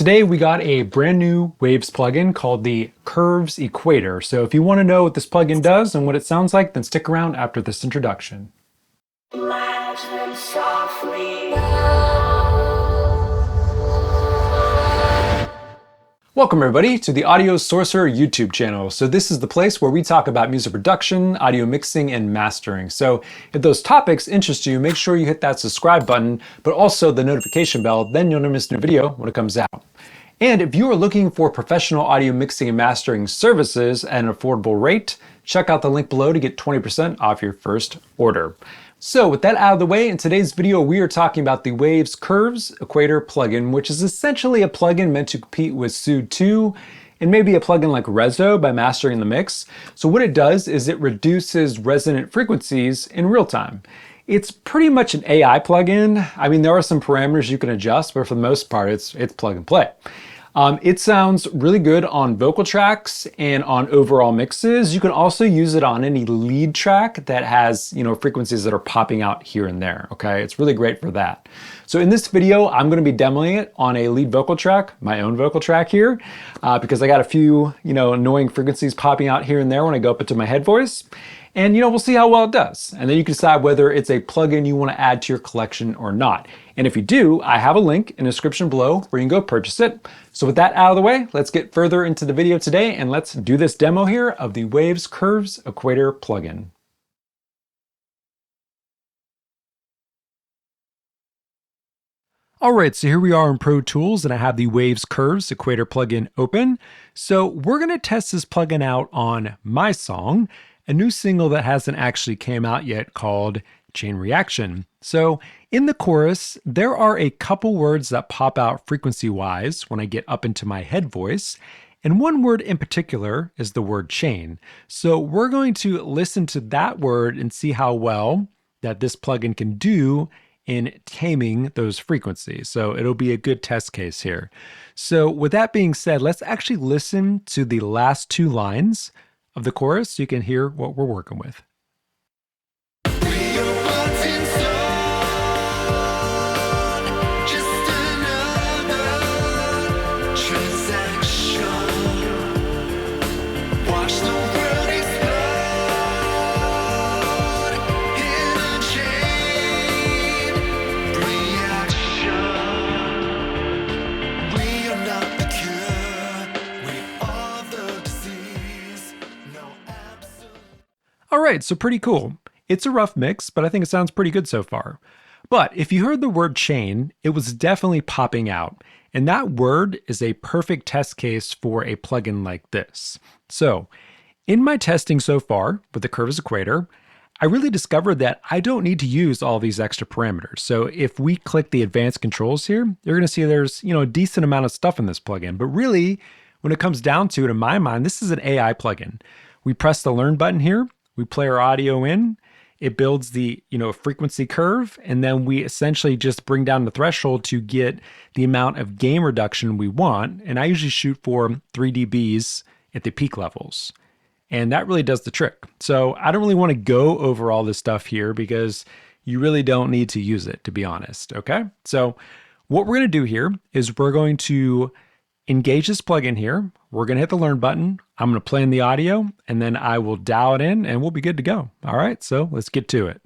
today we got a brand new Waves plugin called the Curves Equator. So if you want to know what this plugin does and what it sounds like, then stick around after this introduction. Welcome everybody to the Audio Sorcerer YouTube channel. So this is the place where we talk about music production, audio mixing, and mastering. So if those topics interest you, make sure you hit that subscribe button, but also the notification bell, then you'll never miss a new video when it comes out. And if you are looking for professional audio mixing and mastering services at an affordable rate, check out the link below to get 20% off your first order. So with that out of the way, in today's video, we are talking about the Waves Curves Equator plugin, which is essentially a plugin meant to compete with Sud 2 and maybe a plugin like Reso by mastering the mix. So what it does is it reduces resonant frequencies in real time. It's pretty much an AI plugin. I mean, there are some parameters you can adjust, but for the most part, it's plug and play. It sounds really good on vocal tracks and on overall mixes. You can also use it on any lead track that has, frequencies that are popping out here and there, okay? It's really great for that. So in this video, I'm gonna be demoing it on a lead vocal track, my own vocal track here, because I got a few, annoying frequencies popping out here and there when I go up into my head voice. And we'll see how well it does. And then you can decide whether it's a plugin you want to add to your collection or not. And if you do, I have a link in the description below where you can go purchase it. So with that out of the way, let's get further into the video today and let's do this demo here of the Waves Curves Equator plugin. All right, so here we are in Pro Tools and I have the Waves Curves Equator plugin open. So we're gonna test this plugin out on my song, a new single that hasn't actually came out yet called Chain Reaction. So in the chorus, there are a couple words that pop out frequency-wise when I get up into my head voice. And one word in particular is the word chain. So we're going to listen to that word and see how well that this plugin can do in taming those frequencies. So it'll be a good test case here. So with that being said, let's actually listen to the last two lines of the chorus so you can hear what we're working with. All right, so pretty cool. It's a rough mix, but I think it sounds pretty good so far. But if you heard the word chain, it was definitely popping out. And that word is a perfect test case for a plugin like this. So in my testing so far with the Curves Equator, I really discovered that I don't need to use all these extra parameters. So if we click the advanced controls here, you're gonna see there's a decent amount of stuff in this plugin. But really, when it comes down to it, in my mind, this is an AI plugin. We press the learn button here, we play our audio in, it builds the frequency curve, and then we essentially just bring down the threshold to get the amount of gain reduction we want. And I usually shoot for 3 dBs at the peak levels. And that really does the trick. So I don't really want to go over all this stuff here because you really don't need to use it, to be honest, okay? So what we're gonna do here is we're going to engage this plugin here. We're gonna hit the learn button. I'm gonna play in the audio and then I will dial it in and we'll be good to go. All right, so let's get to it.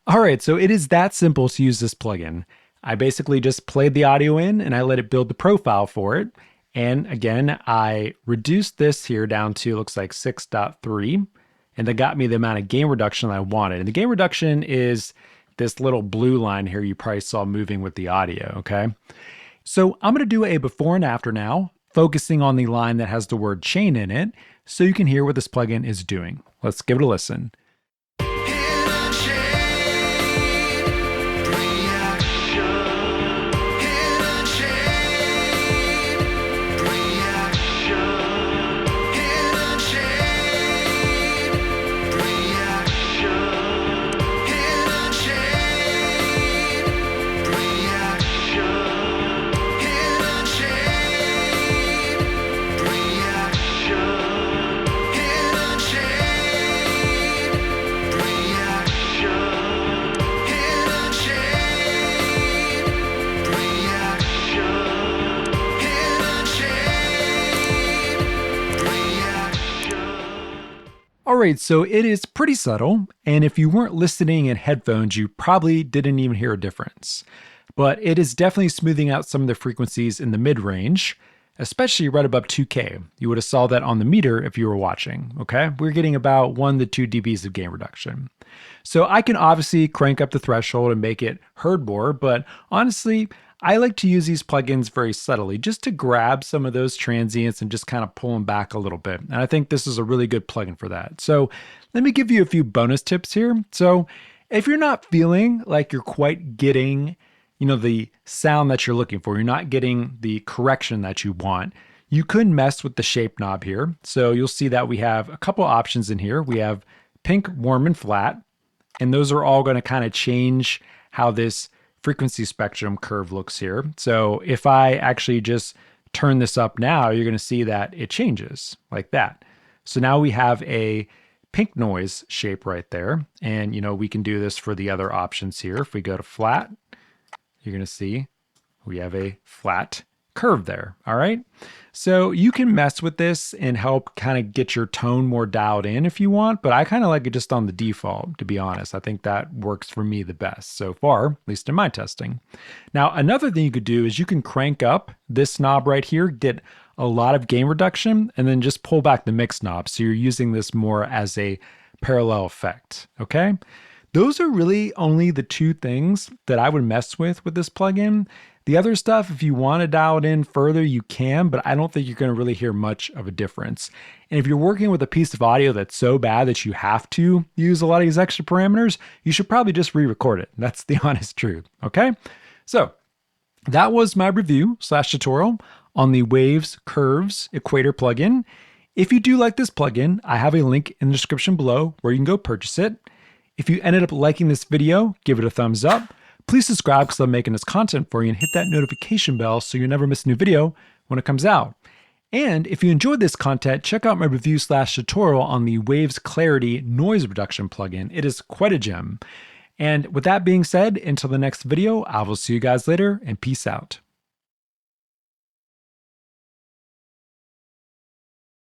All right, so it is that simple to use this plugin. I basically just played the audio in and I let it build the profile for it. And again, I reduced this here down to, looks like 6.3, and that got me the amount of gain reduction I wanted. And the gain reduction is this little blue line here you probably saw moving with the audio, okay? So I'm going to do a before and after now, focusing on the line that has the word chain in it, so you can hear what this plugin is doing. Let's give it a listen. Alright, so it is pretty subtle, and if you weren't listening in headphones, you probably didn't even hear a difference. But it is definitely smoothing out some of the frequencies in the mid-range, especially right above 2K. You would have saw that on the meter if you were watching, okay? We're getting about 1 to 2 dBs of gain reduction. So I can obviously crank up the threshold and make it heard more, but honestly, I like to use these plugins very subtly just to grab some of those transients and just kind of pull them back a little bit. And I think this is a really good plugin for that. So let me give you a few bonus tips here. So if you're not feeling like you're quite getting, the sound that you're looking for, you're not getting the correction that you want, you could mess with the shape knob here. So you'll see that we have a couple options in here. We have pink, warm, and flat, and those are all going to kind of change how this frequency spectrum curve looks here. So if I actually just turn this up now, you're going to see that it changes like that. So now we have a pink noise shape right there. And, we can do this for the other options here. If we go to flat, you're going to see we have a flat curve there. All right. So you can mess with this and help kind of get your tone more dialed in if you want, but I kind of like it just on the default, to be honest. I think that works for me the best so far, at least in my testing. Now, another thing you could do is you can crank up this knob right here, get a lot of gain reduction, and then just pull back the mix knob. So you're using this more as a parallel effect. Okay. Those are really only the two things that I would mess with this plugin. The other stuff, if you want to dial it in further, you can, but I don't think you're going to really hear much of a difference. And if you're working with a piece of audio that's so bad that you have to use a lot of these extra parameters, you should probably just re-record it. That's the honest truth, okay? So that was my review / tutorial on the Waves Curves Equator plugin. If you do like this plugin, I have a link in the description below where you can go purchase it. If you ended up liking this video, give it a thumbs up. Please subscribe because I'm making this content for you, and hit that notification bell so you never miss a new video when it comes out. And if you enjoyed this content, check out my review / tutorial on the Waves Clarity noise reduction plugin. It is quite a gem. And with that being said, until the next video, I will see you guys later, and peace out.